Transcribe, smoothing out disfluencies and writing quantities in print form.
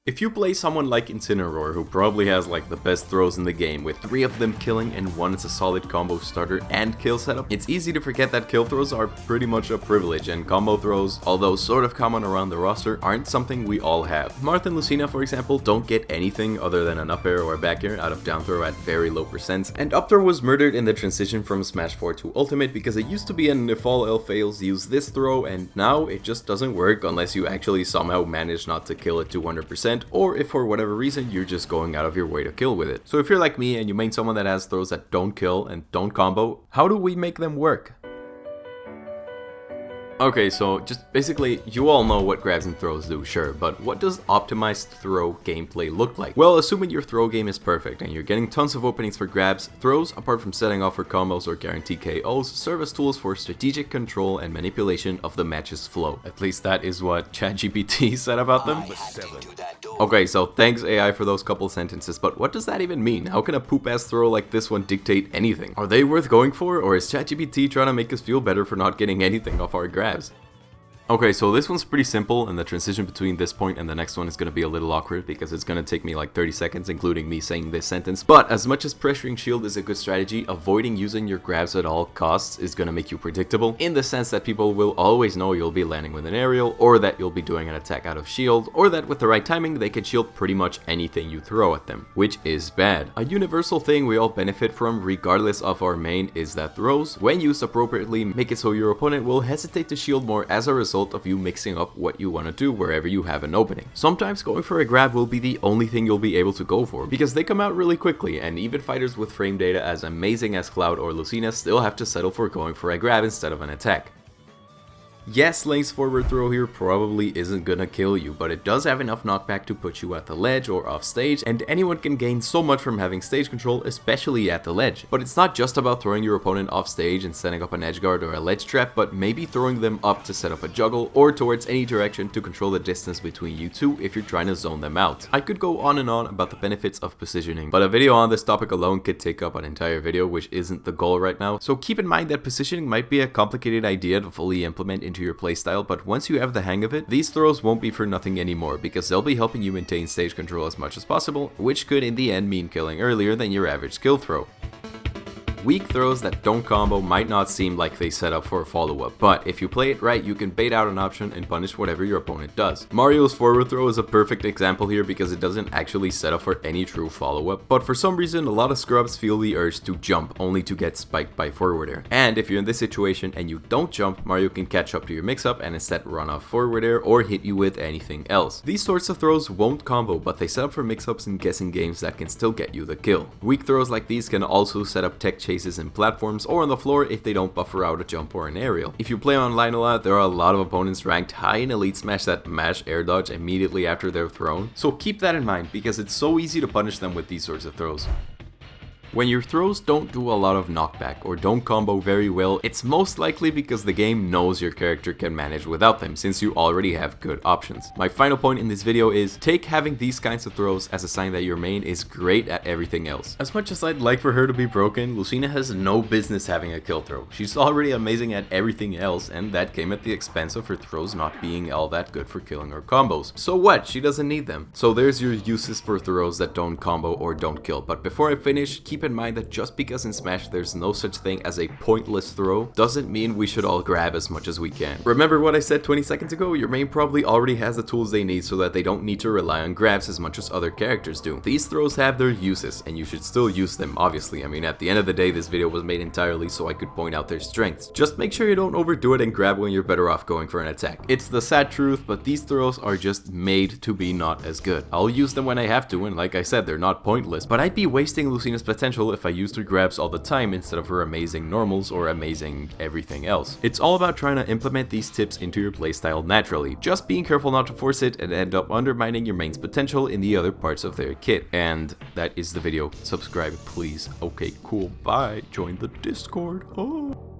If you play someone like Incineroar, who probably has like the best throws in the game, with 3 of them killing and 1 is a solid combo starter and kill setup, it's easy to forget that kill throws are pretty much a privilege, and combo throws, although sort of common around the roster, aren't something we all have. Marth and Lucina, for example, don't get anything other than an up air or a back air out of down throw at very low percents, and up throw was murdered in the transition from Smash 4 to Ultimate because it used to be an if all else fails use this throw, and now it just doesn't work unless you actually somehow manage not to kill it to 100%, or if for whatever reason you're just going out of your way to kill with it. So if you're like me and you main someone that has throws that don't kill and don't combo, how do we make them work? Okay, so just basically, you all know what grabs and throws do, sure, but what does optimized throw gameplay look like? Well, assuming your throw game is perfect and you're getting tons of openings for grabs, throws, apart from setting off for combos or guaranteed KOs, serve as tools for strategic control and manipulation of the match's flow. At least that is what ChatGPT said about them. Okay, so thanks AI for those couple sentences, but what does that even mean? How can a poop-ass throw like this one dictate anything? Are they worth going for, or is ChatGPT trying to make us feel better for not getting anything off our grabs? Okay, so this one's pretty simple, and the transition between this point and the next one is going to be a little awkward because it's going to take me like 30 seconds, including me saying this sentence. But as much as pressuring shield is a good strategy, avoiding using your grabs at all costs is going to make you predictable, in the sense that people will always know you'll be landing with an aerial, or that you'll be doing an attack out of shield, or that with the right timing they can shield pretty much anything you throw at them, which is bad. A universal thing we all benefit from regardless of our main is that throws, when used appropriately, make it so your opponent will hesitate to shield more as a result of you mixing up what you want to do wherever you have an opening. Sometimes going for a grab will be the only thing you'll be able to go for, because they come out really quickly, and even fighters with frame data as amazing as Cloud or Lucina still have to settle for going for a grab instead of an attack. Yes, Lane's forward throw here probably isn't gonna kill you, but it does have enough knockback to put you at the ledge or off stage, and anyone can gain so much from having stage control, especially at the ledge. But it's not just about throwing your opponent off stage and setting up an edge guard or a ledge trap, but maybe throwing them up to set up a juggle, or towards any direction to control the distance between you two if you're trying to zone them out. I could go on and on about the benefits of positioning, but a video on this topic alone could take up an entire video, which isn't the goal right now. So keep in mind that positioning might be a complicated idea to fully implement into your playstyle, but once you have the hang of it, these throws won't be for nothing anymore, because they'll be helping you maintain stage control as much as possible, which could in the end mean killing earlier than your average skill throw. Weak throws that don't combo might not seem like they set up for a follow-up, but if you play it right, you can bait out an option and punish whatever your opponent does. Mario's forward throw is a perfect example here because it doesn't actually set up for any true follow-up, but for some reason a lot of scrubs feel the urge to jump only to get spiked by forward air. And if you're in this situation and you don't jump, Mario can catch up to your mix-up and instead run off forward air or hit you with anything else. These sorts of throws won't combo, but they set up for mix-ups and guessing games that can still get you the kill. Weak throws like these can also set up tech chases in platforms or on the floor if they don't buffer out a jump or an aerial. If you play online a lot, there are a lot of opponents ranked high in Elite Smash that mash air dodge immediately after they're thrown, so keep that in mind because it's so easy to punish them with these sorts of throws. When your throws don't do a lot of knockback or don't combo very well, it's most likely because the game knows your character can manage without them, since you already have good options. My final point in this video is, take having these kinds of throws as a sign that your main is great at everything else. As much as I'd like for her to be broken, Lucina has no business having a kill throw. She's already amazing at everything else, and that came at the expense of her throws not being all that good for killing or combos. So what? She doesn't need them. So there's your uses for throws that don't combo or don't kill. But before I finish, keep in mind that just because in Smash there's no such thing as a pointless throw, doesn't mean we should all grab as much as we can. Remember what I said 20 seconds ago? Your main probably already has the tools they need so that they don't need to rely on grabs as much as other characters do. These throws have their uses, and you should still use them, obviously. I mean, at the end of the day, this video was made entirely so I could point out their strengths. Just make sure you don't overdo it and grab when you're better off going for an attack. It's the sad truth, but these throws are just made to be not as good. I'll use them when I have to, and like I said, they're not pointless, but I'd be wasting Lucina's potential if I used her grabs all the time instead of her amazing normals or amazing everything else. It's all about trying to implement these tips into your playstyle naturally, just being careful not to force it and end up undermining your main's potential in the other parts of their kit. And that is the video. Subscribe, please. Okay, cool, bye. Join the Discord. Oh.